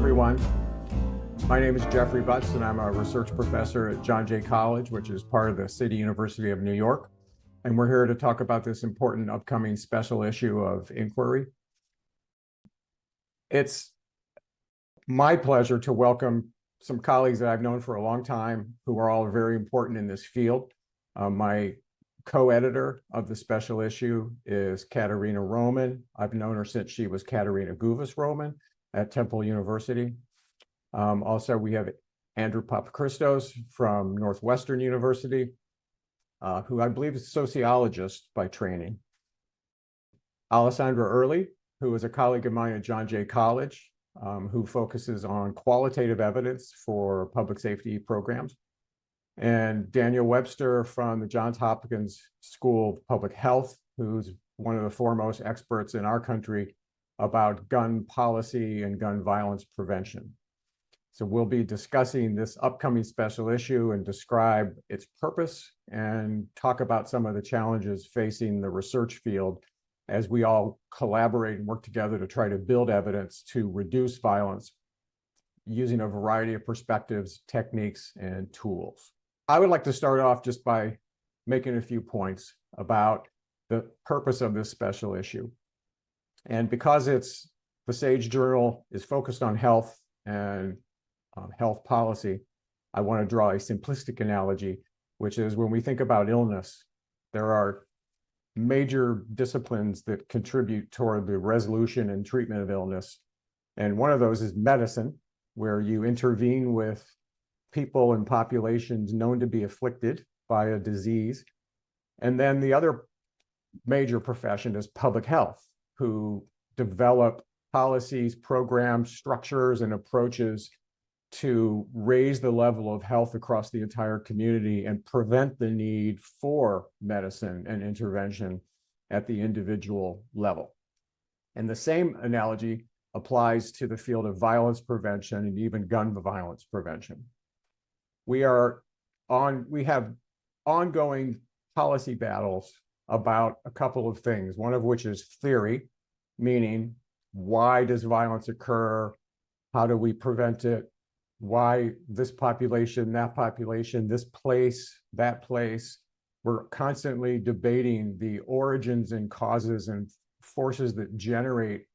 everyone. My name is Jeffrey Butts, and I'm a research professor at John Jay College, which is part of the City University of New York. And we're here to talk about this important upcoming special issue of Inquiry. It's my pleasure to welcome some colleagues that I've known for a long time who are all very important in this field. My co-editor of the special issue is Katerina Roman. I've known her since she was Katerina Guvis Roman at Temple University. Also, we have Andrew Papachristos from Northwestern University, who I believe is a sociologist by training. Alessandra Early, who is a colleague of mine at John Jay College, who focuses on qualitative evidence for public safety programs. And Daniel Webster from the Johns Hopkins School of Public Health, who's one of the foremost experts in our country about gun policy and gun violence prevention. So we'll be discussing this upcoming special issue and describe its purpose and talk about some of the challenges facing the research field as we all collaborate and work together to try to build evidence to reduce violence using a variety of perspectives, techniques, and tools. I would like to start off just by making a few points about the purpose of this special issue. And because the Sage Journal is focused on health and health policy, I want to draw a simplistic analogy, which is when we think about illness, there are major disciplines that contribute toward the resolution and treatment of illness. And one of those is medicine, where you intervene with people and populations known to be afflicted by a disease. And then the other major profession is public health, who develop policies, programs, structures, and approaches to raise the level of health across the entire community and prevent the need for medicine and intervention at the individual level. And the same analogy applies to the field of violence prevention and even gun violence prevention. We have ongoing policy battles about a couple of things, one of which is theory, meaning why does violence occur? How do we prevent it? Why this population, that population, this place, that place? We're constantly debating the origins and causes and forces that generate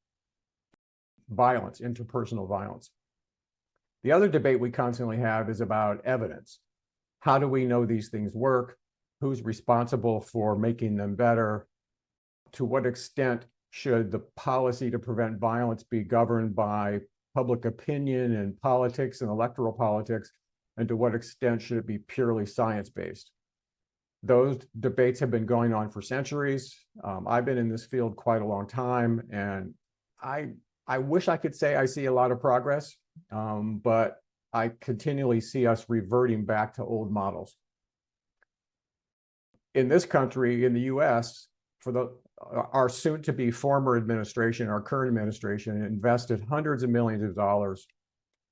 violence, interpersonal violence. The other debate we constantly have is about evidence. How do we know these things work? Who's responsible for making them better? To what extent should the policy to prevent violence be governed by public opinion and politics and electoral politics? And to what extent should it be purely science-based? Those debates have been going on for centuries. I've been in this field quite a long time, and I wish I could say I see a lot of progress, but I continually see us reverting back to old models. In this country, in the US, our soon-to-be former administration, our current administration, invested hundreds of millions of dollars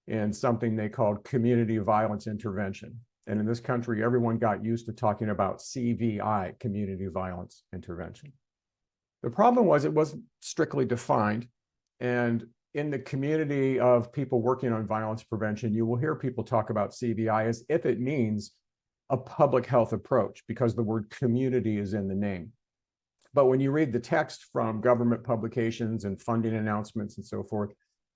in something they called community violence intervention. And in this country, everyone got used to talking about CVI, community violence intervention. The problem was it wasn't strictly defined. And in the community of people working on violence prevention, you will hear people talk about CVI as if it means a public health approach, because the word community is in the name. But when you read the text from government publications and funding announcements and so forth,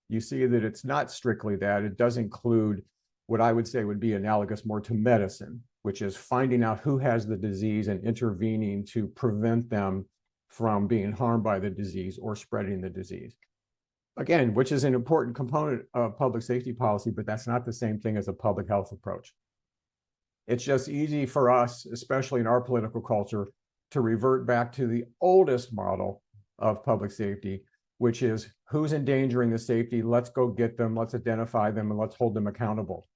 you see that it's not strictly that. It does include what I would say would be analogous more to medicine, which is finding out who has the disease and intervening to prevent them from being harmed by the disease or spreading the disease. Again, which is an important component of public safety policy, but that's not the same thing as a public health approach. It's just easy for us, especially in our political culture, to revert back to the oldest model of public safety, which is who's endangering the safety, let's go get them, let's identify them, and let's hold them accountable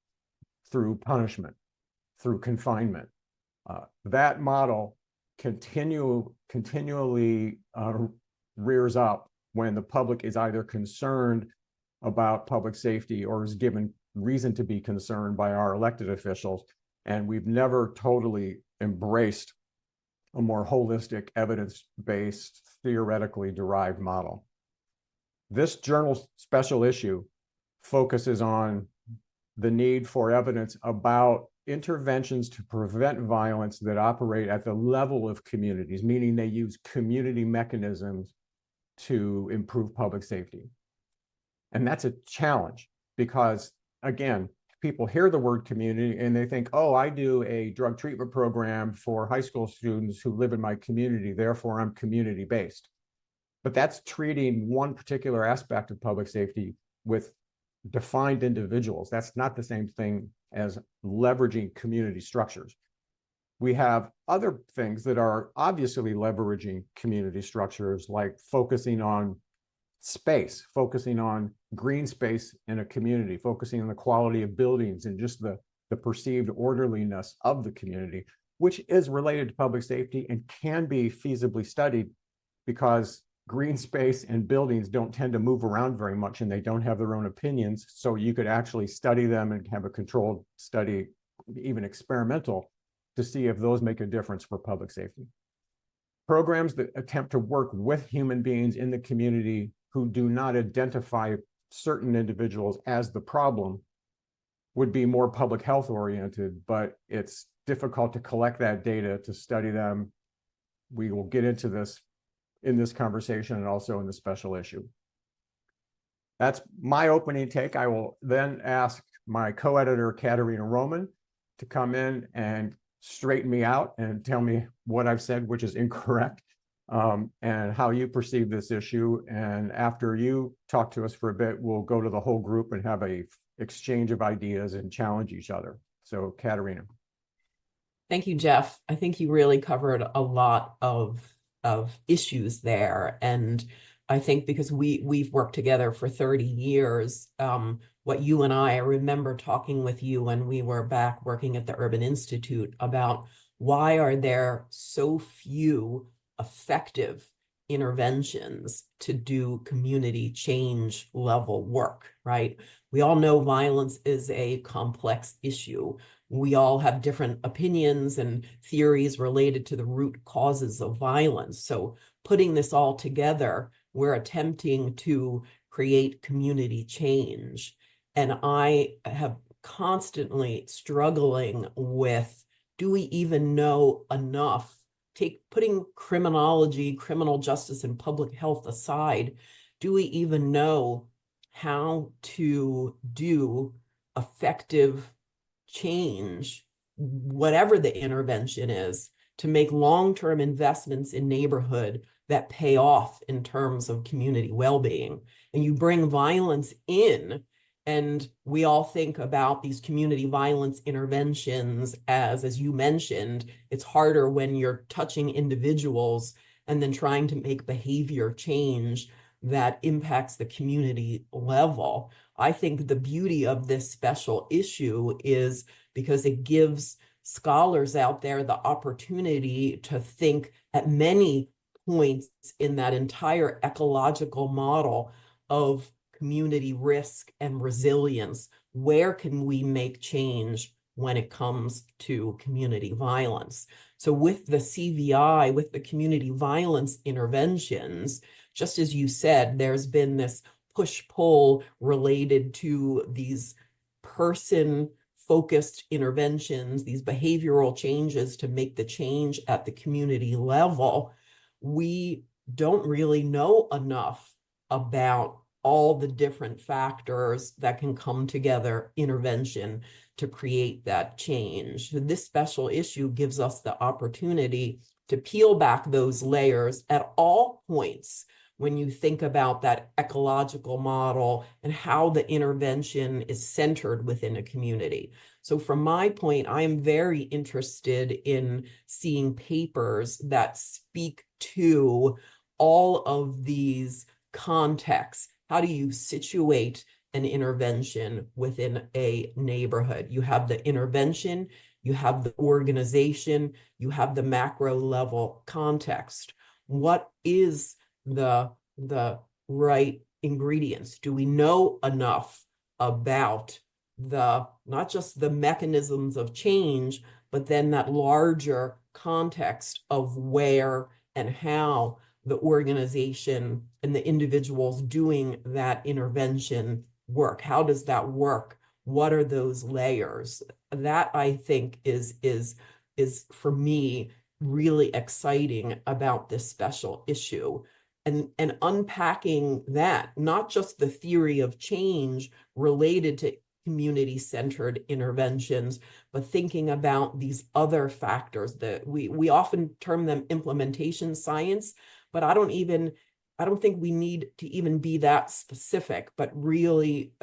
through punishment, through confinement. That model continually rears up when the public is either concerned about public safety or is given reason to be concerned by our elected officials. And we've never totally embraced a more holistic, evidence-based, theoretically derived model. This journal's special issue focuses on the need for evidence about interventions to prevent violence that operate at the level of communities, meaning they use community mechanisms to improve public safety. And that's a challenge because, again, people hear the word community and they think, oh, I do a drug treatment program for high school students who live in my community, therefore I'm community-based. But that's treating one particular aspect of public safety with defined individuals. That's not the same thing as leveraging community structures. We have other things that are obviously leveraging community structures, like focusing on space, focusing on green space in a community, focusing on the quality of buildings and just the perceived orderliness of the community, which is related to public safety and can be feasibly studied because green space and buildings don't tend to move around very much and they don't have their own opinions. So you could actually study them and have a controlled study, even experimental, to see if those make a difference for public safety. Programs that attempt to work with human beings in the community who do not identify certain individuals as the problem would be more public health oriented, but it's difficult to collect that data to study them. We will get into this in this conversation and also in the special issue. That's my opening take. I will then ask my co-editor, Katerina Roman, to come in and straighten me out and tell me what I've said, which is incorrect, and how you perceive this issue. And after you talk to us for a bit, we'll go to the whole group and have a exchange of ideas and challenge each other. So, Katerina. Thank you, Jeff. I think you really covered a lot of issues there. And I think because we've worked together for 30 years, what you and I remember talking with you when we were back working at the Urban Institute about why are there so few effective interventions to do community change level work, right? We all know violence is a complex issue. We all have different opinions and theories related to the root causes of violence. So putting this all together, we're attempting to create community change. And I have constantly struggling with, do we even know enough? Putting criminology, criminal justice, and public health aside, do we even know how to do effective change, whatever the intervention is, to make long-term investments in neighborhood that pay off in terms of community well-being? And you bring violence in, and we all think about these community violence interventions as you mentioned, it's harder when you're touching individuals and then trying to make behavior change that impacts the community level. I think the beauty of this special issue is because it gives scholars out there the opportunity to think at many points in that entire ecological model of community risk and resilience. Where can we make change when it comes to community violence? So with the CVI, with the community violence interventions, just as you said, there's been this push-pull related to these person-focused interventions, these behavioral changes to make the change at the community level. We don't really know enough about all the different factors that can come together, intervention, to create that change. This special issue gives us the opportunity to peel back those layers at all points when you think about that ecological model and how the intervention is centered within a community. So from my point, I am very interested in seeing papers that speak to all of these contexts. How do you situate an intervention within a neighborhood? You have the intervention, you have the organization, you have the macro level context. What is the right ingredients? Do we know enough about not just the mechanisms of change, but then that larger context of where and how the organization and the individuals doing that intervention work? How does that work? What are those layers? That I think is for me really exciting about this special issue. And unpacking that, not just the theory of change related to community-centered interventions, but thinking about these other factors that we often term them implementation science, but I don't think we need to even be that specific, but really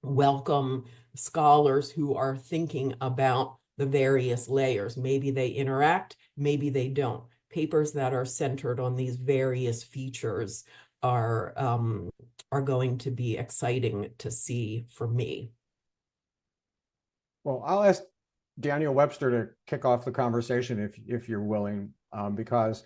welcome scholars who are thinking about the various layers. Maybe they interact, maybe they don't. Papers that are centered on these various features are going to be exciting to see for me. Well, I'll ask Daniel Webster to kick off the conversation if you're willing, because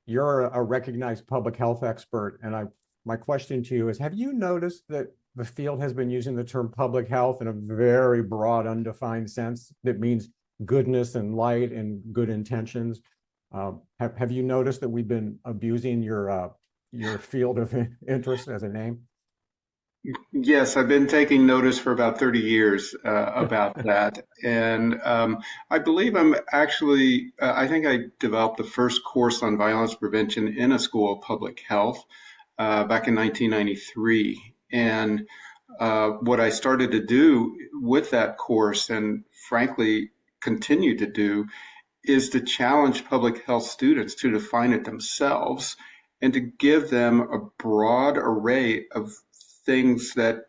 you're a recognized public health expert. And my question to you is, have you noticed that the field has been using the term public health in a very broad, undefined sense that means goodness and light and good intentions? Have you noticed that we've been abusing your field of interest as a name? Yes, I've been taking notice for about 30 years about that. And I believe I think I developed the first course on violence prevention in a school of public health back in 1993. And what I started to do with that course, and frankly continue to do, is to challenge public health students to define it themselves and to give them a broad array of things that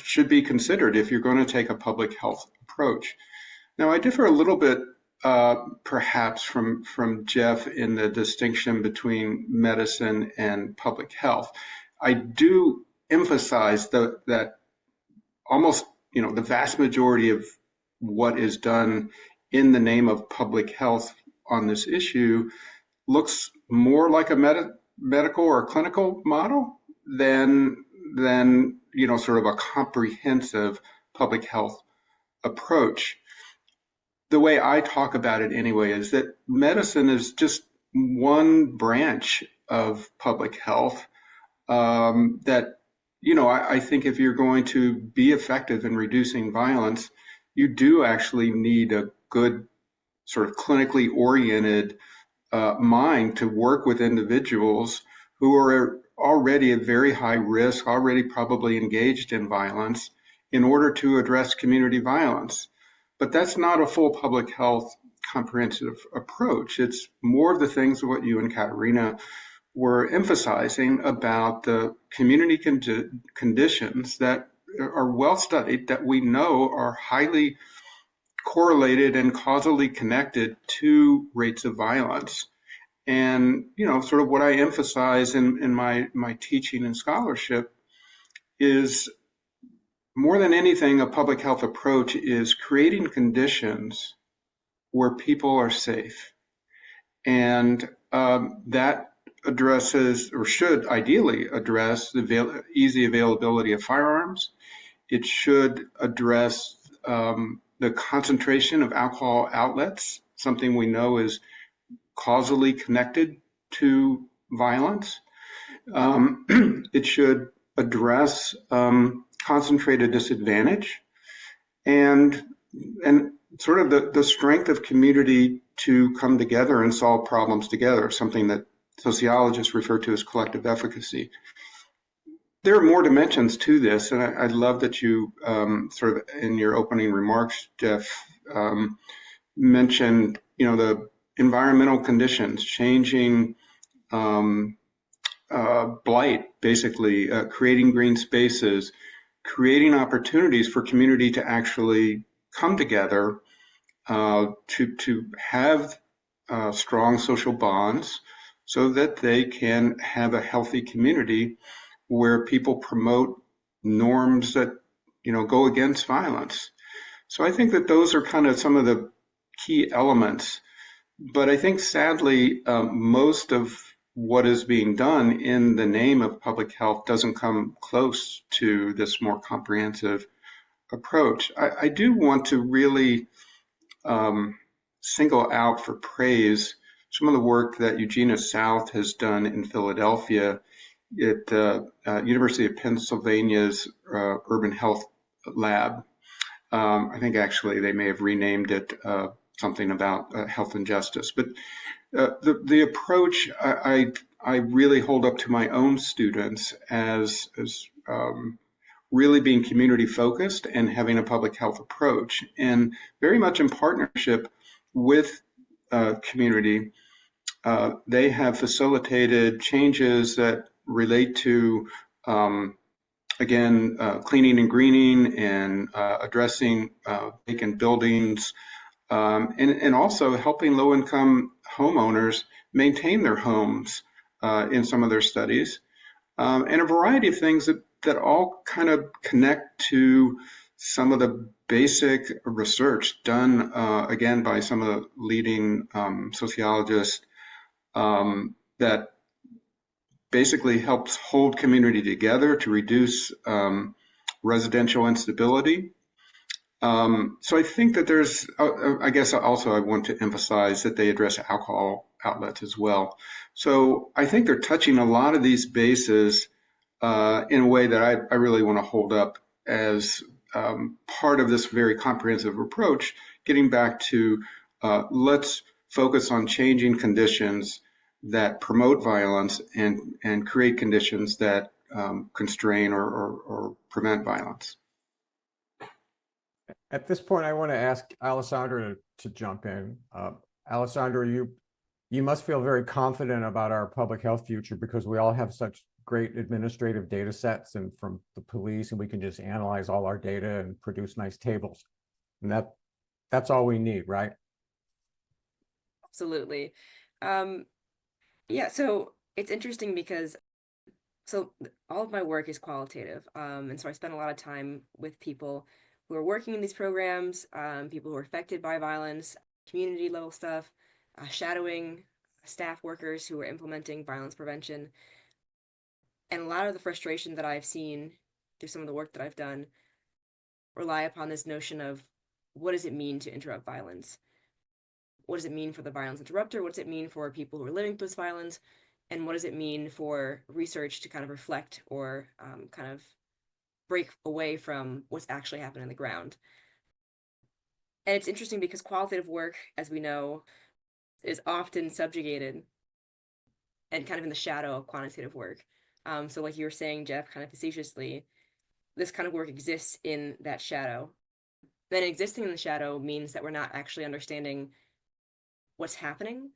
should be considered if you're going to take a public health approach. Now, I differ a little bit, perhaps, from Jeff in the distinction between medicine and public health. I do emphasize that almost, the vast majority of what is done in the name of public health on this issue looks more like a medical or clinical model than sort of a comprehensive public health approach. The way I talk about it anyway is that medicine is just one branch of public health that, I think if you're going to be effective in reducing violence, you do actually need a good sort of clinically oriented mind to work with individuals who are already at very high risk, already probably engaged in violence, in order to address community violence. But that's not a full public health comprehensive approach. It's more of the things of what you and Katerina were emphasizing about the community conditions that are well studied, that we know are highly correlated and causally connected to rates of violence. And, sort of what I emphasize in my teaching and scholarship is, more than anything, a public health approach is creating conditions where people are safe. And that addresses, or should ideally address, the easy availability of firearms. It should address the concentration of alcohol outlets, something we know is causally connected to violence. It should address concentrated disadvantage and sort of the strength of community to come together and solve problems together, something that sociologists refer to as collective efficacy. There are more dimensions to this, and I love that you sort of in your opening remarks, Jeff, mentioned, the environmental conditions, changing blight, basically, creating green spaces, creating opportunities for community to actually come together to have strong social bonds so that they can have a healthy community where people promote norms that, go against violence. So I think that those are kind of some of the key elements. But I think, sadly, most of what is being done in the name of public health doesn't come close to this more comprehensive approach. I do want to really single out for praise some of the work that Eugenia South has done in Philadelphia University of Pennsylvania's Urban Health Lab. I think actually they may have renamed it something about health and justice. But the approach I really hold up to my own students as really being community focused and having a public health approach, and very much in partnership with community. They have facilitated changes that relate to, again, cleaning and greening and addressing vacant buildings, and also helping low-income homeowners maintain their homes in some of their studies, and a variety of things that all kind of connect to some of the basic research done, again, by some of the leading sociologists, that basically helps hold community together to reduce residential instability. So I think that there's, I guess also I want to emphasize that they address alcohol outlets as well. So I think they're touching a lot of these bases in a way that I really want to hold up as part of this very comprehensive approach, getting back to let's focus on changing conditions that promote violence and create conditions that constrain or prevent violence. At this point, I want to ask Alessandra to jump in. Alessandra, you must feel very confident about our public health future because we all have such great administrative data sets and from the police, and we can just analyze all our data and produce nice tables. And that's all we need, right? Absolutely. Yeah, so it's interesting because all of my work is qualitative. And so I spend a lot of time with people who are working in these programs, people who are affected by violence, community level stuff, shadowing staff workers who are implementing violence prevention. And a lot of the frustration that I've seen through some of the work that I've done rely upon this notion of what does it mean to interrupt violence? What does it mean for the violence interrupter? What does it mean for people who are living through this violence? And what does it mean for research to kind of reflect or kind of break away from what's actually happening on the ground? And it's interesting because qualitative work, as we know, is often subjugated and kind of in the shadow of quantitative work. So like you were saying, Jeff, kind of facetiously, this kind of work exists in that shadow. Then existing in the shadow means that we're not actually understanding what's happening.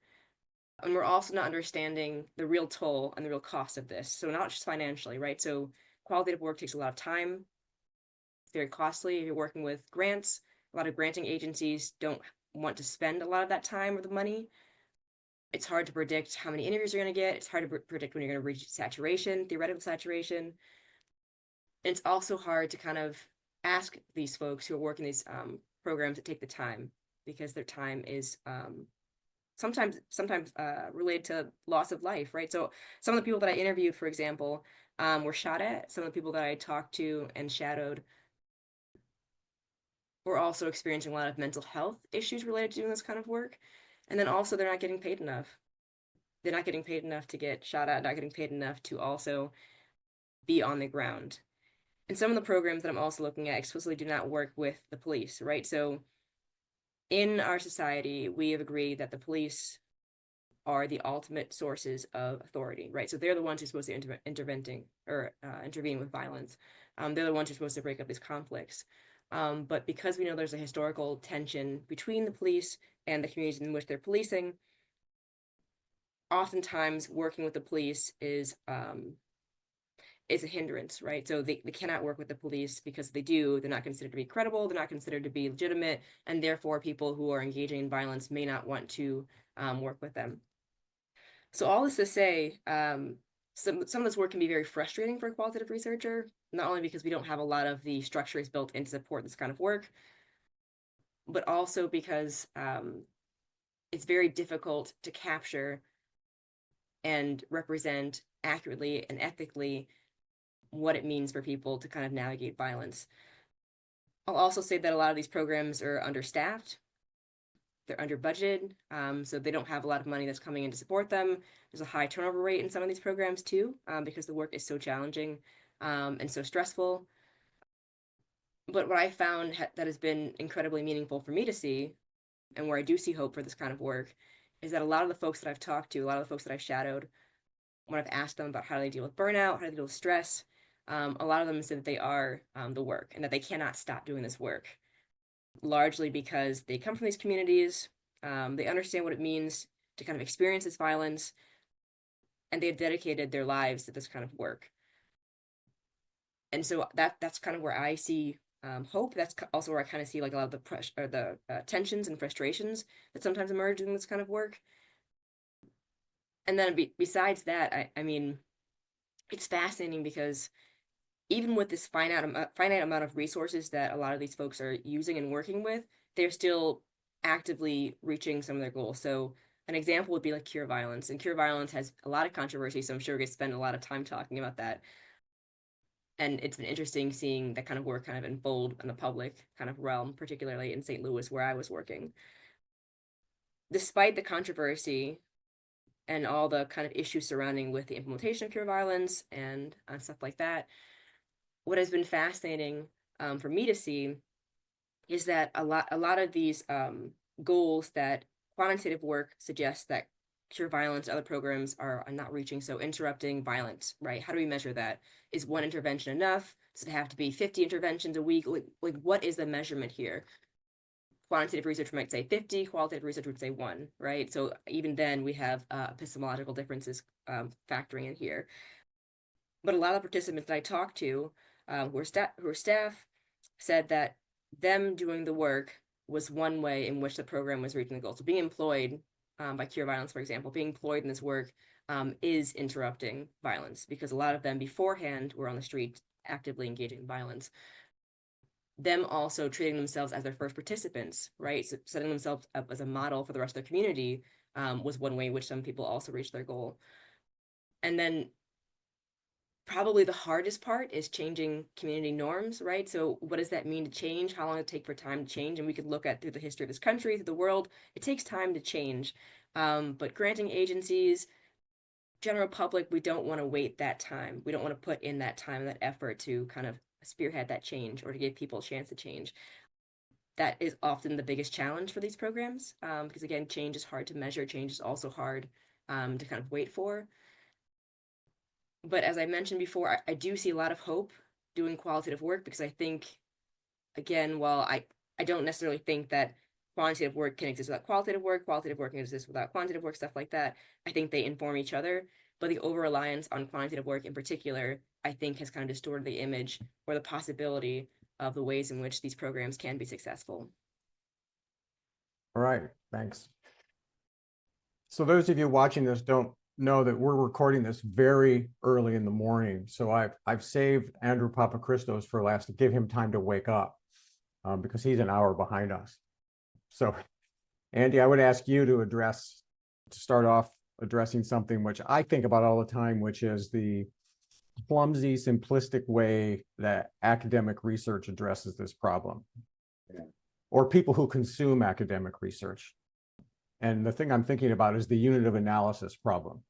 And we're also not understanding the real toll and the real cost of this. So not just financially, right? So qualitative work takes a lot of time. It's very costly. If you're working with grants, a lot of granting agencies don't want to spend a lot of that time or the money. It's hard to predict how many interviews you're going to get. It's hard to predict when you're going to reach saturation, theoretical saturation. And it's also hard to kind of ask these folks who are working these programs to take the time, because their time is sometimes related to loss of life, right? So some of the people that I interviewed, for example, were shot at. Some of the people that I talked to and shadowed were also experiencing a lot of mental health issues related to doing this kind of work. And then also they're not getting paid enough. They're not getting paid enough to get shot at, not getting paid enough to also be on the ground. And some of the programs that I'm also looking at explicitly do not work with the police, right? So in our society, we have agreed that the police are the ultimate sources of authority, right? So they're the ones who are supposed to intervene with violence. They're the ones who are supposed to break up these conflicts. But because we know there's a historical tension between the police and the communities in which they're policing, oftentimes working with the police is a hindrance, right? So they cannot work with the police because if they do, they're not considered to be credible, they're not considered to be legitimate, and therefore people who are engaging in violence may not want to work with them. So all this to say, some of this work can be very frustrating for a qualitative researcher, not only because we don't have a lot of the structures built in to support this kind of work, but also because it's very difficult to capture and represent accurately and ethically what it means for people to kind of navigate violence. I'll also say that a lot of these programs are understaffed. they're under budgeted, so they don't have a lot of money that's coming in to support them. There's a high turnover rate in some of these programs too, because the work is so challenging and so stressful. But what I found that has been incredibly meaningful for me to see, and where I do see hope for this kind of work, is that a lot of the folks that I've talked to, a lot of the folks that I've shadowed, when I've asked them about how they deal with burnout, how they deal with stress, a lot of them said that they are the work and that they cannot stop doing this work, largely because they come from these communities, they understand what it means to kind of experience this violence, and they've dedicated their lives to this kind of work. And so that's kind of where I see hope. That's also where I kind of see like a lot of the pressure or the tensions and frustrations that sometimes emerge in this kind of work. And then besides that, I mean, it's fascinating because even with this finite amount of resources that a lot of these folks are using and working with, they're still actively reaching some of their goals. So an example would be like Cure Violence, and Cure Violence has a lot of controversy, so I'm sure we're going to spend a lot of time talking about that. And it's been interesting seeing that kind of work kind of unfold in the public kind of realm, particularly in St. Louis, where I was working. Despite the controversy and all the kind of issues surrounding with the implementation of Cure Violence and stuff like that, what has been fascinating for me to see is that a lot of these goals that quantitative work suggests that Cure Violence, other programs are not reaching, so interrupting violence, right? How do we measure that? Is one intervention enough? Does it have to be 50 interventions a week? Like what is the measurement here? Quantitative research might say 50, qualitative research would say 1, right? So even then we have epistemological differences factoring in here. But a lot of participants that I talked to who are staff said that them doing the work was one way in which the program was reaching the goal. So being employed by Cure Violence, for example, being employed in this work is interrupting violence, because a lot of them beforehand were on the street actively engaging in violence. Them also treating themselves as their first participants, right? So setting themselves up as a model for the rest of their community was one way in which some people also reached their goal. And then probably the hardest part is changing community norms, right? So what does that mean to change? How long does it take for time to change? And we could look at through the history of this country, through the world, it takes time to change. But granting agencies, general public, we don't want to wait that time. We don't want to put in that time and that effort to kind of spearhead that change or to give people a chance to change. That is often the biggest challenge for these programs, because again, change is hard to measure. Change is also hard to kind of wait for. But as I mentioned before, I do see a lot of hope doing qualitative work, because I think, again, while I don't necessarily think that quantitative work can exist without qualitative work can exist without quantitative work, stuff like that. I think they inform each other, but the over-reliance on quantitative work in particular, I think has kind of distorted the image or the possibility of the ways in which these programs can be successful. All right, thanks. So those of you watching this don't know that we're recording this very early in the morning. So I've saved Andrew Papachristos for last to give him time to wake up because he's an hour behind us. So Andy, I would ask you to start off addressing something which I think about all the time, which is the clumsy, simplistic way that academic research addresses this problem, or people who consume academic research. And the thing I'm thinking about is the unit of analysis problem,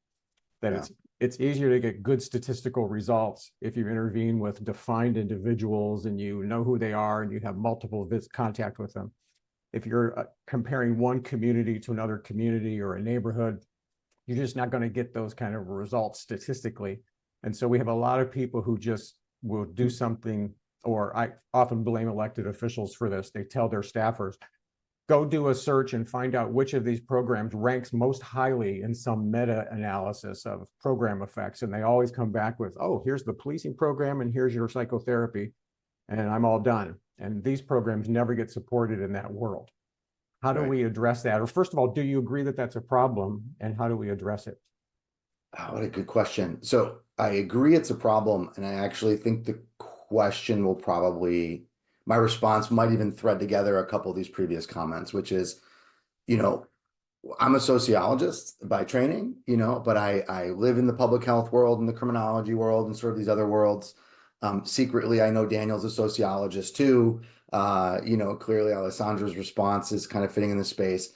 that it's easier to get good statistical results if you intervene with defined individuals and you know who they are and you have multiple contact with them. If you're comparing one community to another community or a neighborhood, you're just not going to get those kind of results statistically. And so we have a lot of people who just will do something, or I often blame elected officials for this. They tell their staffers, go do a search and find out which of these programs ranks most highly in some meta-analysis of program effects. And they always come back with, oh, here's the policing program and here's your psychotherapy, and I'm all done. And these programs never get supported in that world. How do we address that? Or first of all, do you agree that that's a problem, and how do we address it? Oh, what a good question. So I agree it's a problem, and I actually think the question will probably, my response might even thread together a couple of these previous comments, which is, you know, I'm a sociologist by training, you know, but I live in the public health world and the criminology world and sort of these other worlds. Secretly, I know Daniel's a sociologist too. Clearly Alessandra's response is kind of fitting in the space.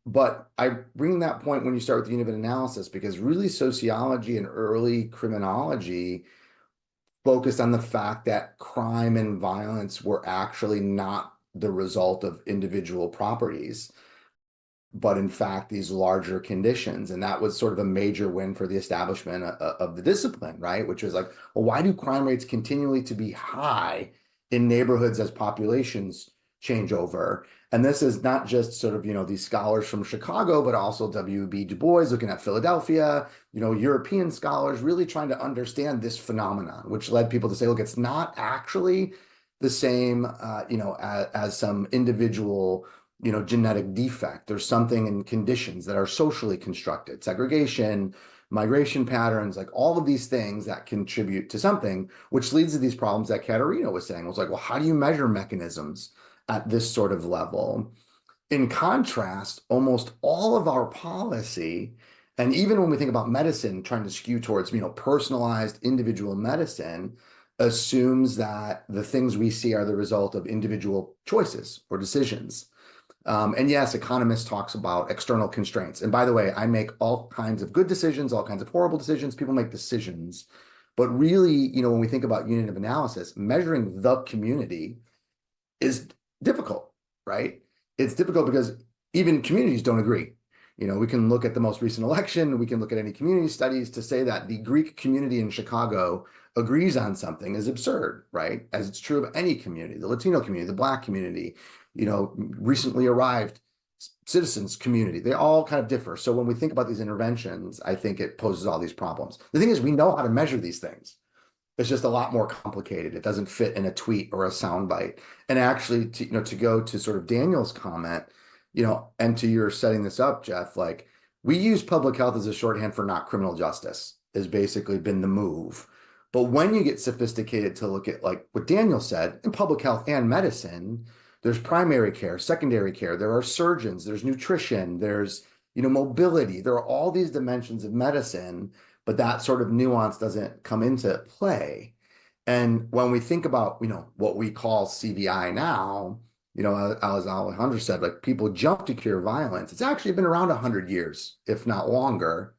But I bring that point when you start with the unit of analysis, because really sociology and early criminology focused on the fact that crime and violence were actually not the result of individual properties, but in fact these larger conditions. And that was sort of a major win for the establishment of the discipline, right? Which was like, well, why do crime rates continually to be high in neighborhoods as populations change over? And this is not just sort of, these scholars from Chicago, but also W.B. Du Bois looking at Philadelphia, European scholars really trying to understand this phenomenon, which led people to say, look, it's not actually the same, as some individual genetic defect. There's something in conditions that are socially constructed, segregation, migration patterns, like all of these things that contribute to something, which leads to these problems that Katerina was saying. It was like, well, how do you measure mechanisms at this sort of level? In contrast, almost all of our policy, and even when we think about medicine, trying to skew towards, personalized individual medicine, assumes that the things we see are the result of individual choices or decisions. And yes, economists talks about external constraints. And by the way, I make all kinds of good decisions, all kinds of horrible decisions. People make decisions. But really, when we think about unit of analysis, measuring the community is difficult, right? It's difficult because even communities don't agree. We can look at the most recent election. We can look at any community studies to say that the Greek community in Chicago agrees on something is absurd, right? As it's true of any community, the Latino community, the Black community, recently arrived citizens community, they all kind of differ. So when we think about these interventions, I think it poses all these problems. The thing is, we know how to measure these things. It's just a lot more complicated. It doesn't fit in a tweet or a soundbite. And actually, to go to sort of Daniel's comment, and to your setting this up, Jeff, like we use public health as a shorthand for not criminal justice has basically been the move. But when you get sophisticated to look at like what Daniel said in public health and medicine, there's primary care, secondary care, there are surgeons, there's nutrition, there's, mobility. There are all these dimensions of medicine, but that sort of nuance doesn't come into play. And when we think about, what we call CVI now, as Alejandro said, like people jump to cure violence. It's actually been around 100 years, if not longer.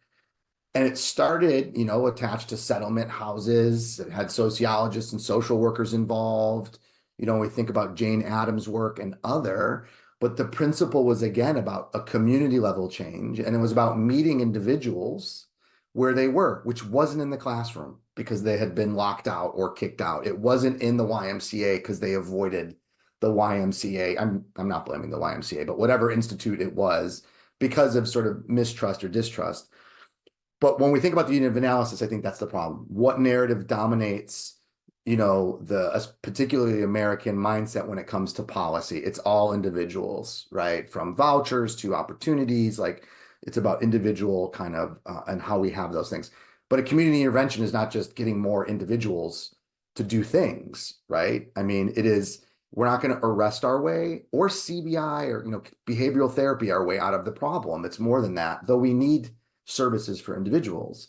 And it started, attached to settlement houses. It had sociologists and social workers involved. We think about Jane Addams' work and but the principle was again about a community level change. And it was about meeting individuals where they were, which wasn't in the classroom because they had been locked out or kicked out. It wasn't in the YMCA because they avoided the YMCA. I'm not blaming the YMCA, but whatever institute it was because of sort of mistrust or distrust. But when we think about the unit of analysis, I think that's the problem. What narrative dominates, particularly American mindset when it comes to policy? It's all individuals, right? From vouchers to opportunities, like it's about individual kind of and how we have those things. But a community intervention is not just getting more individuals to do things, right? I mean, it is, we're not going to arrest our way or CBI or, behavioral therapy our way out of the problem. It's more than that, though we need services for individuals.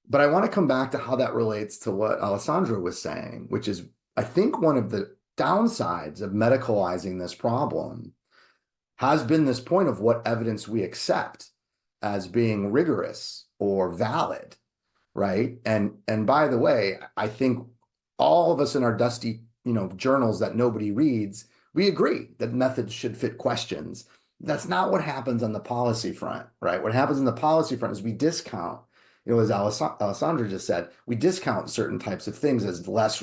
But I want to come back to how that relates to what Alessandra was saying, which is, I think one of the downsides of medicalizing this problem has been this point of what evidence we accept as being rigorous or valid, right? And by the way, I think all of us in our dusty, journals that nobody reads, we agree that methods should fit questions. That's not what happens on the policy front, right? What happens on the policy front is we discount, as Alessandra just said, we discount certain types of things as less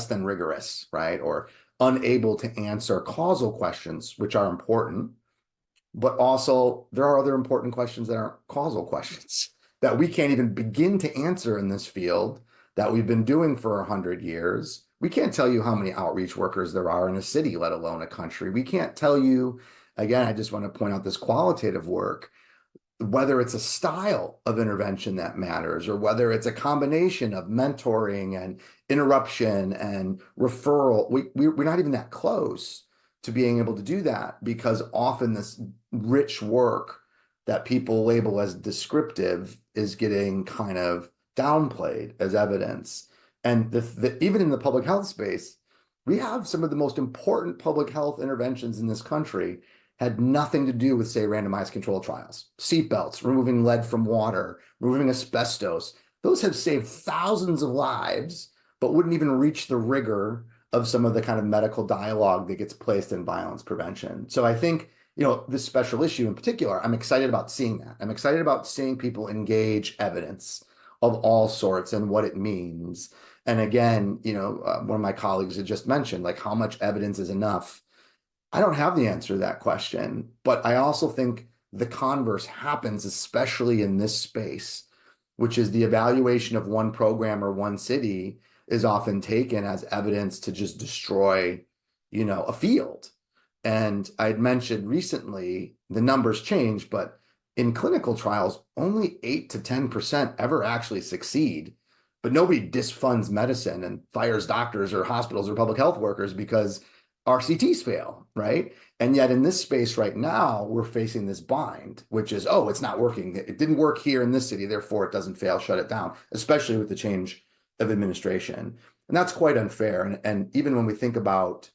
than rigorous, right? Or unable to answer causal questions, which are important. But also there are other important questions that aren't causal questions that we can't even begin to answer in this field that we've been doing for 100 years. We can't tell you how many outreach workers there are in a city, let alone a country. We can't tell you, again, I just want to point out this qualitative work, whether it's a style of intervention that matters or whether it's a combination of mentoring and interruption and referral. We're not even that close to being able to do that because often this rich work that people label as descriptive is getting kind of downplayed as evidence. And even in the public health space, we have some of the most important public health interventions in this country had nothing to do with, say, randomized controlled trials. Seatbelts, removing lead from water, removing asbestos. Those have saved thousands of lives, but wouldn't even reach the rigor of some of the kind of medical dialogue that gets placed in violence prevention. So I think, this special issue in particular, I'm excited about seeing that. I'm excited about seeing people engage evidence of all sorts and what it means. And again, one of my colleagues had just mentioned, like, how much evidence is enough? I don't have the answer to that question, but I also think the converse happens, especially in this space, which is the evaluation of one program or one city is often taken as evidence to just destroy, a field. And I'd mentioned recently the numbers change, but in clinical trials, only 8 to 10% ever actually succeed. But nobody disfunds medicine and fires doctors or hospitals or public health workers because RCTs fail, right? And yet in this space right now, we're facing this bind, which is, oh, it's not working. It didn't work here in this city, therefore it doesn't fail, shut it down, especially with the change of administration. And that's quite unfair. And even when we think about,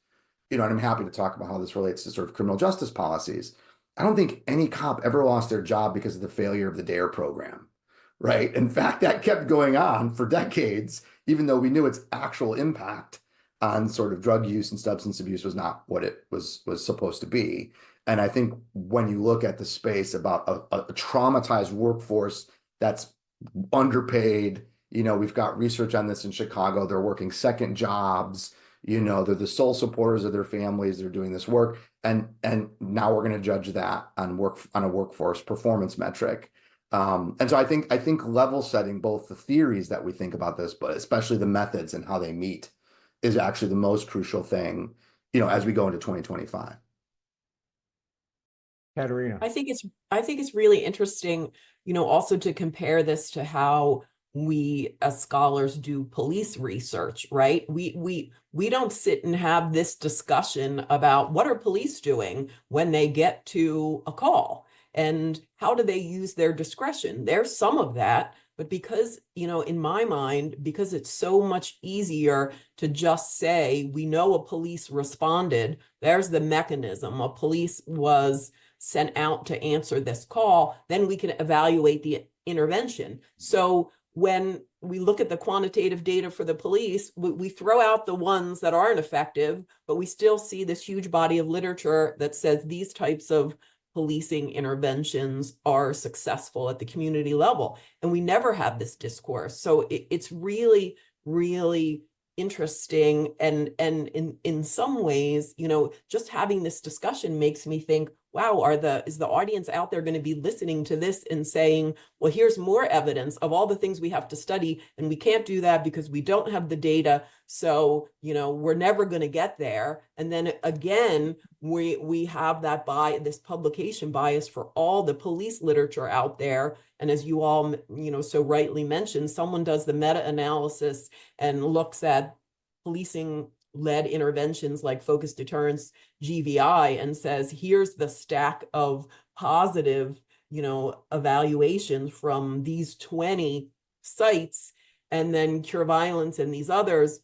and I'm happy to talk about how this relates to sort of criminal justice policies, I don't think any cop ever lost their job because of the failure of the DARE program, right? In fact, that kept going on for decades, even though we knew its actual impact on sort of drug use and substance abuse was not what it was supposed to be. And I think when you look at the space about a traumatized workforce that's underpaid, we've got research on this in Chicago. They're working second jobs, they're the sole supporters of their families. They're doing this work. And now we're going to judge that on a workforce performance metric. And so I think level setting both the theories that we think about this, but especially the methods and how they meet is actually the most crucial thing, as we go into 2025. Katerina. I think it's really interesting, also to compare this to how we as scholars do police research, right? We don't sit and have this discussion about what are police doing when they get to a call and how do they use their discretion. There's some of that, but because, in my mind, because it's so much easier to just say, we know a police responded, there's the mechanism, a police was sent out to answer this call, then we can evaluate the intervention. So when we look at the quantitative data for the police, we throw out the ones that aren't effective, but we still see this huge body of literature that says these types of policing interventions are successful at the community level. And we never have this discourse. So it's really, really interesting. And in some ways, just having this discussion makes me think, wow, is the audience out there going to be listening to this and saying, well, here's more evidence of all the things we have to study, and we can't do that because we don't have the data. So, we're never going to get there. And then again, we have that this publication bias for all the police literature out there. And as you all, so rightly mentioned, someone does the meta-analysis and looks at policing-led interventions like focused deterrence, GVI, and says, here's the stack of positive, evaluations from these 20 sites, and then Cure Violence and these others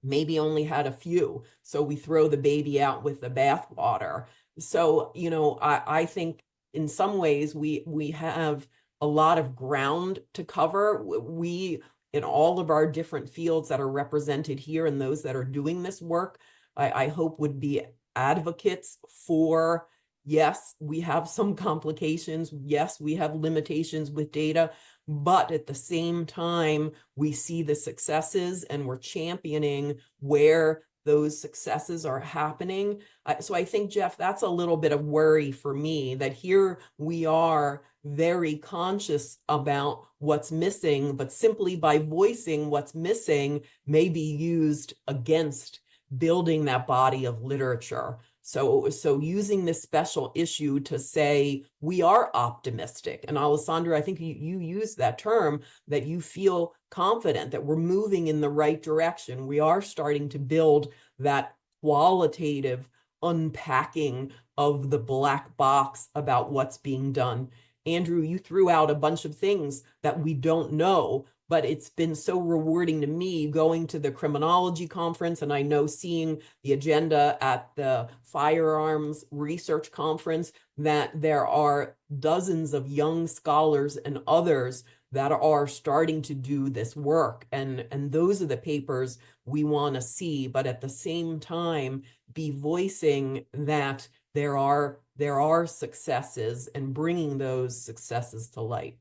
maybe only had a few. So we throw the baby out with the bathwater. So, I think in some ways we have a lot of ground to cover. We, in all of our different fields that are represented here and those that are doing this work, I hope would be advocates for, yes, we have some complications. Yes, we have limitations with data, but at the same time, we see the successes and we're championing where those successes are happening. So I think, Jeff, that's a little bit of worry for me, that here we are very conscious about what's missing, but simply by voicing what's missing may be used against building that body of literature. So using this special issue to say we are optimistic. And Alessandra, I think you used that term, that you feel confident that we're moving in the right direction. We are starting to build that qualitative unpacking of the black box about what's being done. Andrew, you threw out a bunch of things that we don't know, but it's been so rewarding to me going to the criminology conference, and I know seeing the agenda at the firearms research conference, that there are dozens of young scholars and others that are starting to do this work. And those are the papers we want to see, but at the same time, be voicing that there are successes and bringing those successes to light.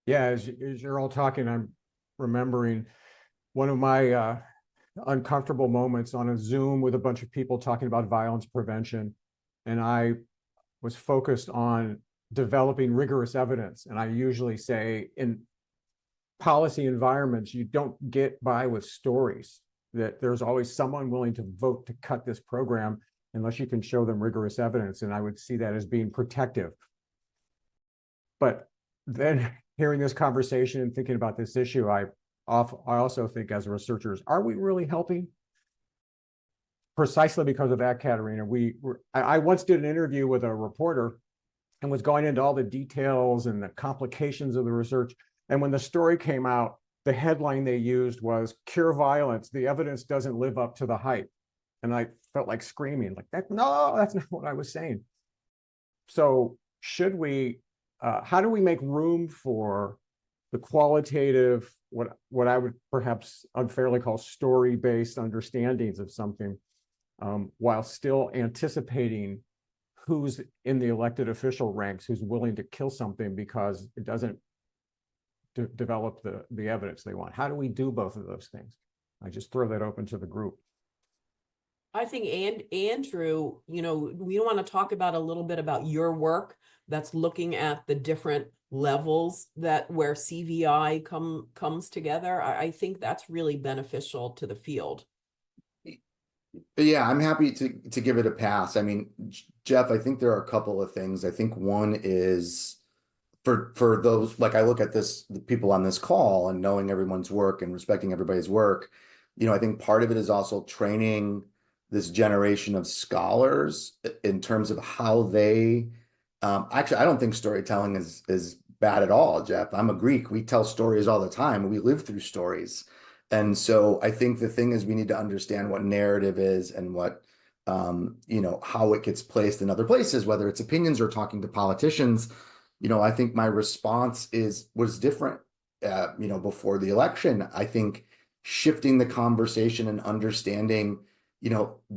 Yeah, as you're all talking, I'm remembering one of my uncomfortable moments on a Zoom with a bunch of people talking about violence prevention. And I was focused on developing rigorous evidence. And I usually say in policy environments, you don't get by with stories, that there's always someone willing to vote to cut this program unless you can show them rigorous evidence. And I would see that as being protective. But then hearing this conversation and thinking about this issue, I also think as researchers, are we really helping? Precisely because of that, Katerina, I once did an interview with a reporter and was going into all the details and the complications of the research. And when the story came out, the headline they used was "Cure Violence, the evidence doesn't live up to the hype." And I felt like screaming, like, no, that's not what I was saying. So should we, how do we make room for the qualitative, what I would perhaps unfairly call story-based understandings of something, while still anticipating who's in the elected official ranks, who's willing to kill something because it doesn't develop the evidence they want? How do we do both of those things? I just throw that open to the group. I think, Andrew, we want to talk about a little bit about your work that's looking at the different levels where CVI comes together. I think that's really beneficial to the field. Yeah, I'm happy to give it a pass. I mean, Jeff, I think there are a couple of things. I think one is for those, like, I look at the people on this call and knowing everyone's work and respecting everybody's work, I think part of it is also training this generation of scholars in terms of how they, actually, I don't think storytelling is bad at all, Jeff. I'm a Greek. We tell stories all the time. We live through stories. And so I think the thing is we need to understand what narrative is and what, how it gets placed in other places, whether it's opinions or talking to politicians. I think my response was different, before the election. I think shifting the conversation and understanding,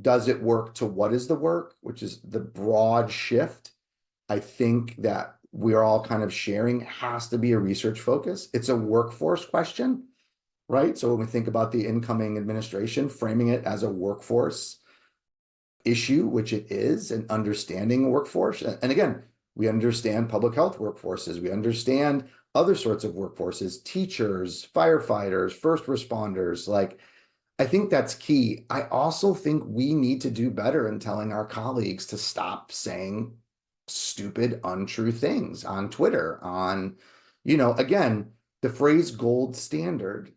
does it work to what is the work, which is the broad shift. I think that we're all kind of sharing has to be a research focus. It's a workforce question. Right. So when we think about the incoming administration, framing it as a workforce issue, which it is, and understanding workforce. And again, we understand public health workforces. We understand other sorts of workforces, teachers, firefighters, first responders. Like, I think that's key. I also think we need to do better in telling our colleagues to stop saying stupid, untrue things on Twitter, again, the phrase gold standard.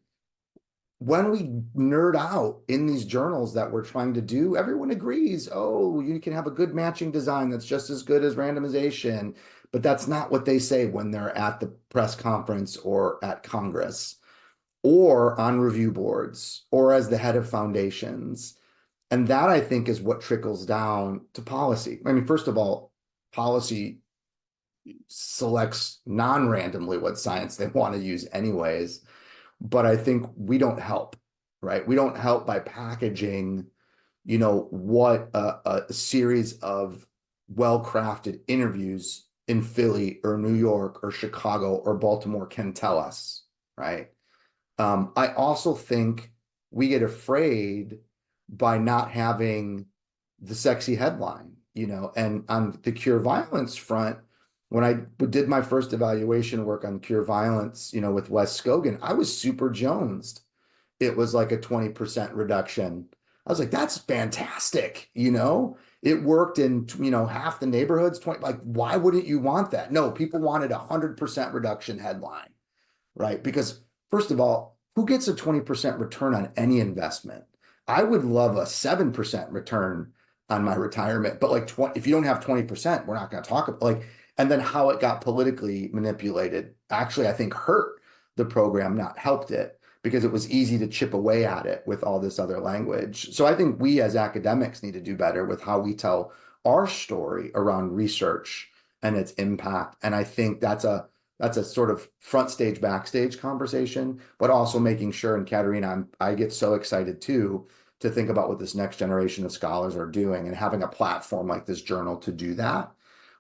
When we nerd out in these journals that we're trying to do, everyone agrees, oh, you can have a good matching design that's just as good as randomization, but that's not what they say when they're at the press conference or at Congress or on review boards or as the head of foundations. And that, I think, is what trickles down to policy. I mean, first of all, policy selects non-randomly what science they want to use anyways. But I think we don't help, right? We don't help by packaging, what a series of well-crafted interviews in Philly or New York or Chicago or Baltimore can tell us, right? I also think we get afraid by not having the sexy headline, and on the cure violence front, when I did my first evaluation work on cure violence, with Wes Scogan, I was super jonesed. It was like a 20% reduction. I was like, that's fantastic. It worked in, half the neighborhoods, 20, like, why wouldn't you want that? No, people wanted 100% reduction headline, right? Because first of all, who gets a 20% return on any investment? I would love a 7% return on my retirement, but like if you don't have 20%, we're not going to talk about, like, And then how it got politically manipulated actually, I think, hurt the program, not helped it, because it was easy to chip away at it with all this other language. So I think we as academics need to do better with how we tell our story around research and its impact. And I think that's a sort of front stage, backstage conversation, but also making sure, and Katerina, I get so excited too, to think about what this next generation of scholars are doing and having a platform like this journal to do that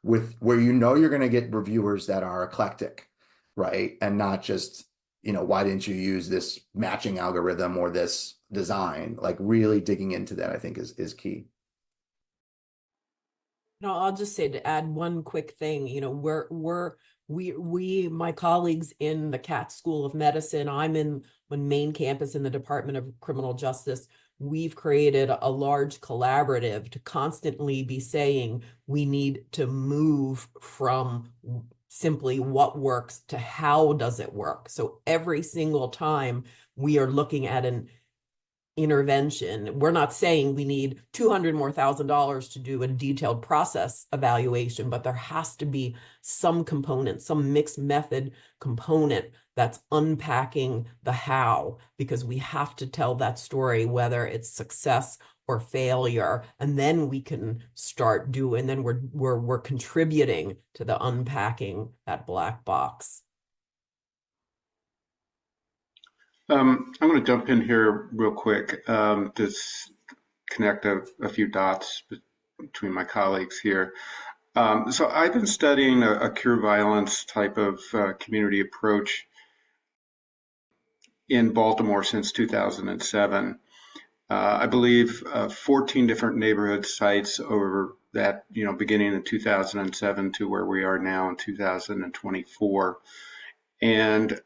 with, where you know you're going to get reviewers that are eclectic, right? And not just, why didn't you use this matching algorithm or this design? Like really digging into that, I think is key. No, I'll just say, to add one quick thing, we, my colleagues in the Katz School of Medicine, I'm in the main campus in the Department of Criminal Justice. We've created a large collaborative to constantly be saying we need to move from simply what works to how does it work. So every single time we are looking at an intervention, we're not saying we need $200,000 more to do a detailed process evaluation, but there has to be some component, some mixed method component that's unpacking the how, because we have to tell that story, whether it's success or failure, and then we can start doing, then we're contributing to the unpacking that black box. I'm going to jump in here real quick to connect a few dots between my colleagues here. So I've been studying a cure violence type of community approach in Baltimore since 2007. I believe 14 different neighborhood sites over that, beginning in 2007 to where we are now in 2024. And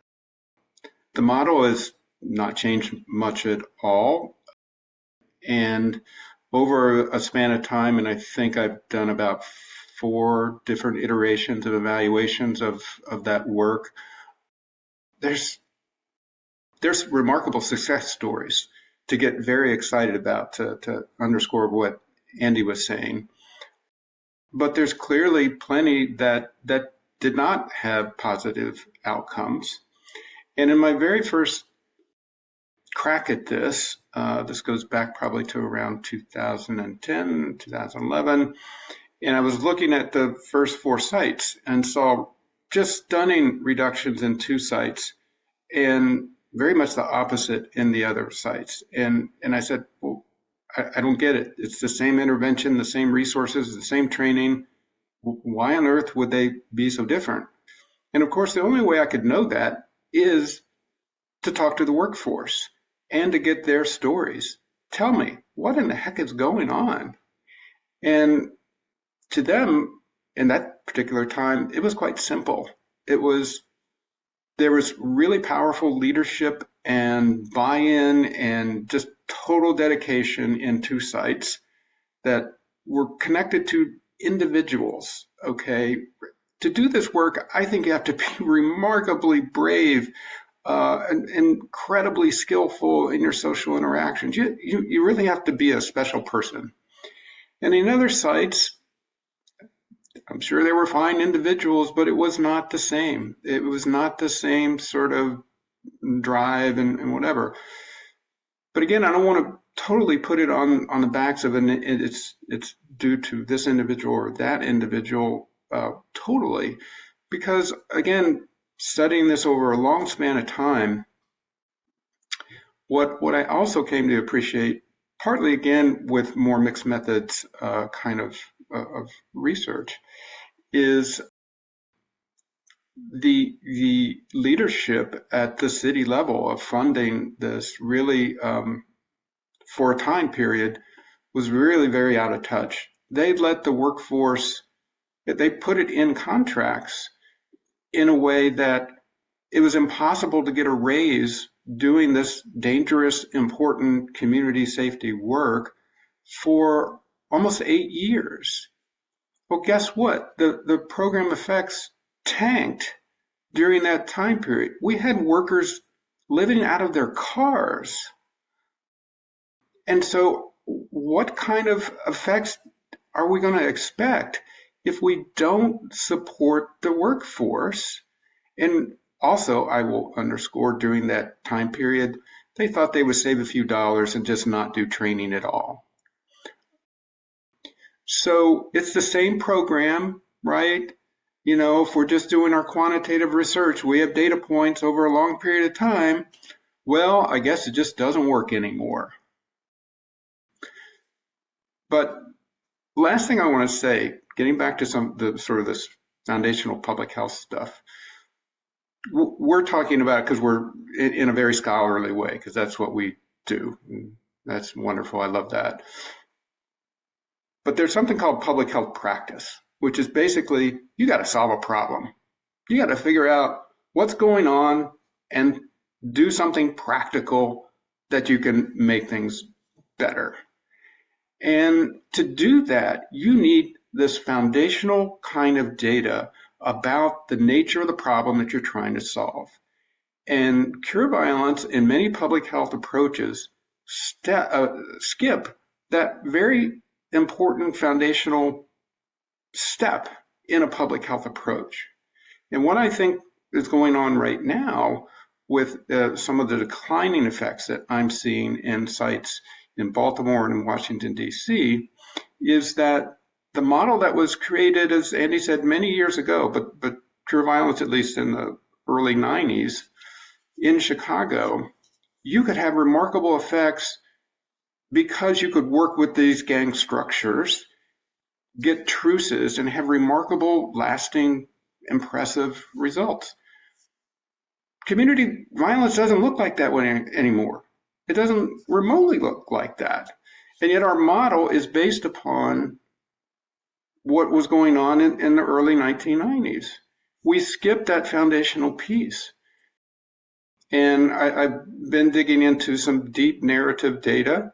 the model has not changed much at all. And over a span of time, and I think I've done about 4 different iterations of evaluations of that work, there's remarkable success stories to get very excited about, to underscore what Andy was saying. But there's clearly plenty that did not have positive outcomes. And in my very first crack at this, this goes back probably to around 2010, 2011, and I was looking at the first 4 sites and saw just stunning reductions in 2 sites and very much the opposite in the other sites. And I said, well, I don't get it. It's the same intervention, the same resources, the same training. Why on earth would they be so different? And of course, the only way I could know that is to talk to the workforce and to get their stories. Tell me, what in the heck is going on? And to them, in that particular time, it was quite simple. There was really powerful leadership and buy-in and just total dedication in 2 sites that were connected to individuals, okay? To do this work, I think you have to be remarkably brave and incredibly skillful in your social interactions. You really have to be a special person. And in other sites, I'm sure they were fine individuals, but it was not the same. It was not the same sort of drive and whatever. But again, I don't want to totally put it on the backs of it's due to this individual or that individual totally, because again, studying this over a long span of time, what I also came to appreciate, partly again with more mixed methods kind of research, is the leadership at the city level of funding this really for a time period was really very out of touch. They'd let the workforce, they put it in contracts in a way that it was impossible to get a raise doing this dangerous, important community safety work for almost 8 years. Well, guess what? The program effects tanked during that time period. We had workers living out of their cars. And so what kind of effects are we going to expect if we don't support the workforce. And also, I will underscore, during that time period, they thought they would save a few dollars and just not do training at all. So it's the same program, right? You know, if we're just doing our quantitative research, we have data points over a long period of time. Well, I guess it just doesn't work anymore. But last thing I want to say, getting back to some the sort of this foundational public health stuff, we're talking about, because we're in a very scholarly way, because that's what we do. That's wonderful. I love that. But there's something called public health practice, which is basically you got to solve a problem. You got to figure out what's going on and do something practical that you can make things better. And to do that, you need this foundational kind of data about the nature of the problem that you're trying to solve. And cure violence in many public health approaches skip that very important foundational step in a public health approach. And what I think is going on right now with some of the declining effects that I'm seeing in sites in Baltimore and in Washington, D.C., is that the model that was created, as Andy said, many years ago, but cure violence, at least in the early 90s, in Chicago, you could have remarkable effects because you could work with these gang structures, get truces, and have remarkable, lasting, impressive results. Community violence doesn't look like that anymore. It doesn't remotely look like that. And yet our model is based upon what was going on in the early 1990s. We skipped that foundational piece. And I've been digging into some deep narrative data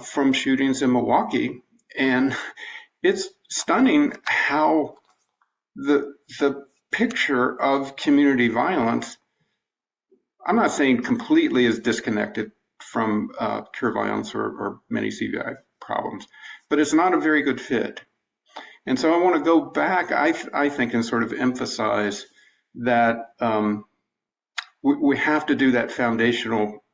from shootings in Milwaukee, and it's stunning how the picture of community violence, I'm not saying completely is disconnected from cure violence or many CVI problems, but it's not a very good fit. And so I want to go back, I think, and sort of emphasize that we have to do that foundational,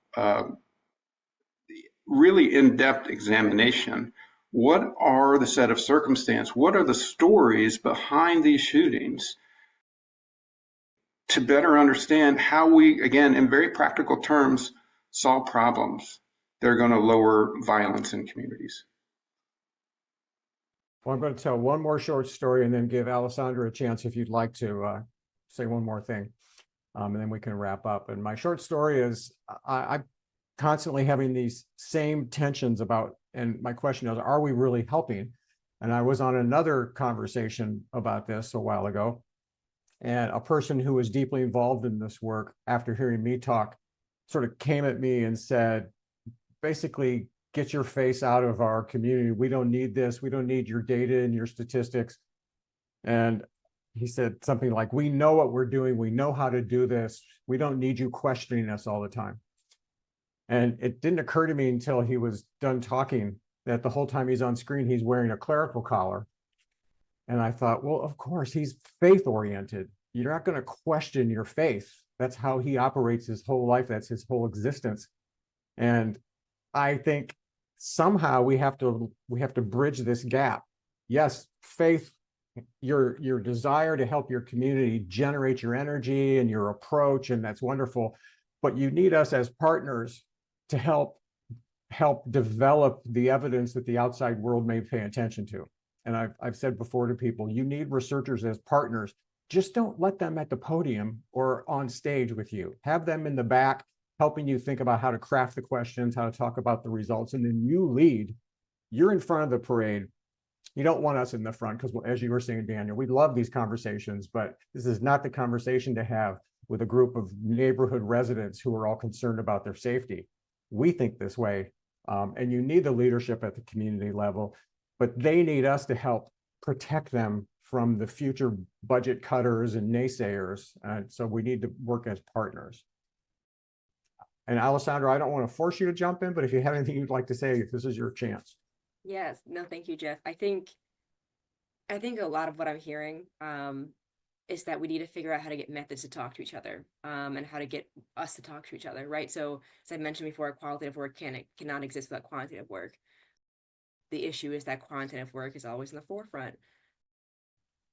really in-depth examination. What are the set of circumstances? What are the stories behind these shootings, to better understand how we, again, in very practical terms, solve problems that are going to lower violence in communities? Well, I'm going to tell one more short story and then give Alessandra a chance if you'd like to say one more thing, and then we can wrap up. And my short story is I'm constantly having these same tensions about, and my question is, are we really helping? And I was on another conversation about this a while ago, and a person who was deeply involved in this work, after hearing me talk, sort of came at me and said, basically, get your face out of our community. We don't need this. We don't need your data and your statistics. And he said something like, we know what we're doing. We know how to do this. We don't need you questioning us all the time. And it didn't occur to me until he was done talking that the whole time he's on screen, he's wearing a clerical collar. And I thought, well, of course, he's faith-oriented. You're not going to question your faith. That's how he operates his whole life. That's his whole existence. And I think somehow we have to bridge this gap. Yes, faith, your desire to help your community generate your energy and your approach, and that's wonderful. But you need us as partners to help develop the evidence that the outside world may pay attention to. And I've said before to people, you need researchers as partners. Just don't let them at the podium or on stage with you. Have them in the back, helping you think about how to craft the questions, how to talk about the results, and then you lead. You're in front of the parade. You don't want us in the front because, as you were saying, Daniel, we love these conversations, but this is not the conversation to have with a group of neighborhood residents who are all concerned about their safety. We think this way, and you need the leadership at the community level, but they need us to help protect them from the future budget cutters and naysayers. And so we need to work as partners. And Alessandra, I don't want to force you to jump in, but if you have anything you'd like to say, this is your chance. Yes, no, thank you, Jeff. I think I think a lot of what I'm hearing is that we need to figure out how to get methods to talk to each other, and how to get us to talk to each other, right? So as I mentioned before, qualitative work cannot exist without quantitative work. The issue is that quantitative work is always in the forefront.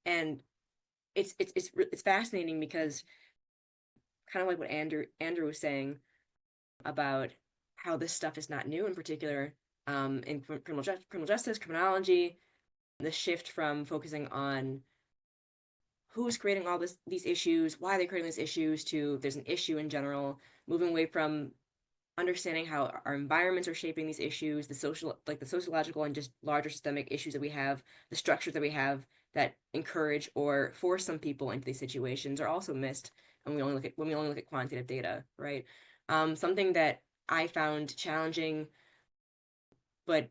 And it's fascinating because kind of like what Andrew was saying about how this stuff is not new, in particular in criminal justice, criminology, the shift from focusing on who's creating all these issues, why they're creating these issues, to there's an issue in general, moving away from understanding how our environments are shaping these issues, the sociological and just larger systemic issues that we have, the structures that we have that encourage or force some people into these situations are also missed when we only look at quantitative data, right? Something that I found challenging but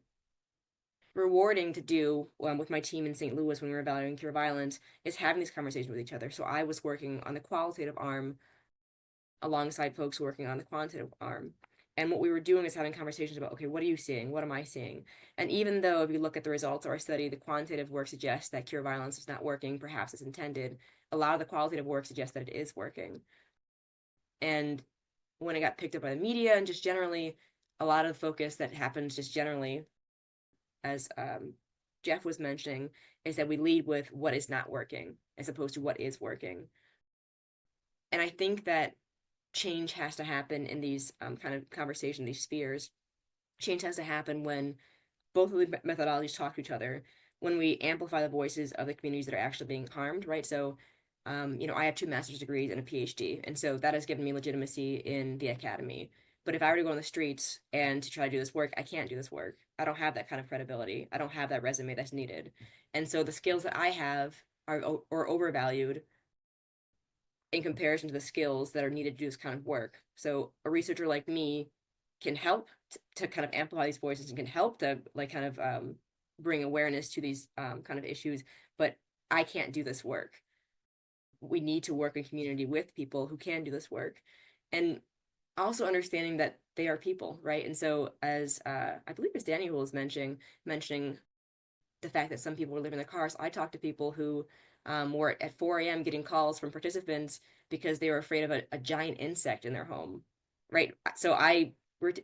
rewarding to do with my team in St. Louis when we were evaluating cure violence is having these conversations with each other. So I was working on the qualitative arm alongside folks working on the quantitative arm. And what we were doing is having conversations about, okay, what are you seeing? What am I seeing? And even though if you look at the results of our study, the quantitative work suggests that cure violence is not working, perhaps as intended, a lot of the qualitative work suggests that it is working. And when it got picked up by the media and just generally, a lot of the focus that happens just generally, as Jeff was mentioning, is that we lead with what is not working as opposed to what is working. And I think that change has to happen in these kind of conversation, these spheres. Change has to happen when both of the methodologies talk to each other, when we amplify the voices of the communities that are actually being harmed, right? So, I have 2 master's degrees and a PhD, and so that has given me legitimacy in the academy. But if I were to go on the streets and to try to do this work, I can't do this work. I don't have that kind of credibility. I don't have that resume that's needed. And so the skills that I have are overvalued in comparison to the skills that are needed to do this kind of work. So a researcher like me can help to kind of amplify these voices and can help to bring awareness to these kind of issues, but I can't do this work. We need to work in community with people who can do this work. And also understanding that they are people, right? And so as I believe as Daniel was mentioning the fact that some people were living in their cars, I talked to people who were at 4 a.m. getting calls from participants because they were afraid of a giant insect in their home, right? So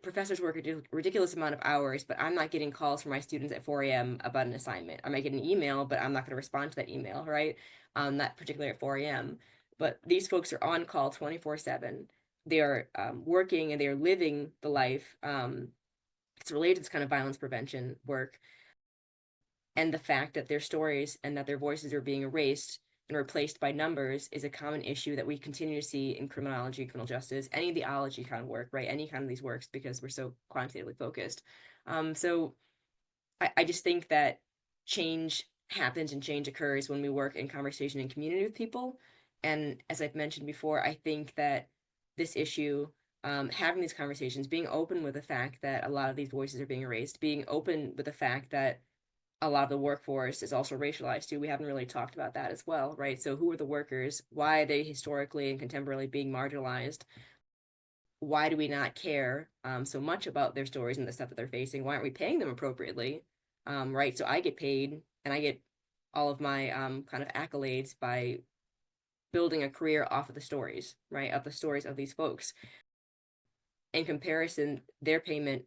professors work a ridiculous amount of hours, but I'm not getting calls from my students at 4 a.m. about an assignment. I might get an email, but I'm not going to respond to that email, right? Not particularly at 4 a.m. But these folks are on call 24/7. They are working and they are living the life. It's related to this kind of violence prevention work. And the fact that their stories and that their voices are being erased and replaced by numbers is a common issue that we continue to see in criminology, criminal justice, any of the ology kind of work, right? Any kind of these works, because we're so quantitatively focused. So I just think that change happens and change occurs when we work in conversation and community with people. And as I've mentioned before, I think that this issue, having these conversations, being open with the fact that a lot of these voices are being erased, being open with the fact that a lot of the workforce is also racialized too. We haven't really talked about that as well, right? So who are the workers? Why are they historically and contemporarily being marginalized? Why do we not care so much about their stories and the stuff that they're facing? Why aren't we paying them appropriately? Right? So I get paid and I get all of my kind of accolades by building a career off of the stories, right? Of the stories of these folks. In comparison, their payment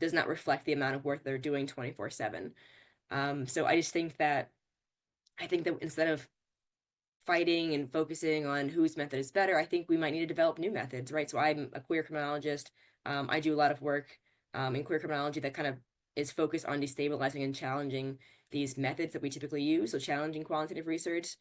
does not reflect the amount of work they're doing 24/7. So I just think that instead of fighting and focusing on whose method is better, I think we might need to develop new methods, right? So I'm a queer criminologist. I do a lot of work in queer criminology that kind of is focused on destabilizing and challenging these methods that we typically use. So challenging quantitative research,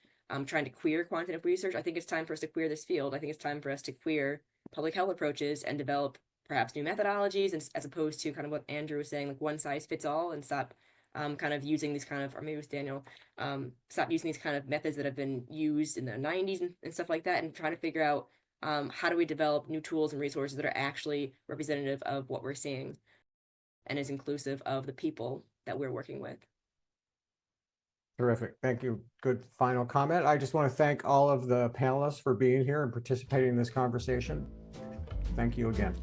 trying to queer quantitative research. I think it's time for us to queer this field. I think it's time for us to queer public health approaches and develop perhaps new methodologies, and as opposed to kind of what Andrew was saying, like one size fits all, and stop kind of using these kind of, or maybe it was Daniel, stop using these kind of methods that have been used in the 90s and stuff like that, and trying to figure out how do we develop new tools and resources that are actually representative of what we're seeing and is inclusive of the people that we're working with. Terrific. Thank you. Good final comment. I just want to thank all of the panelists for being here and participating in this conversation. Thank you again.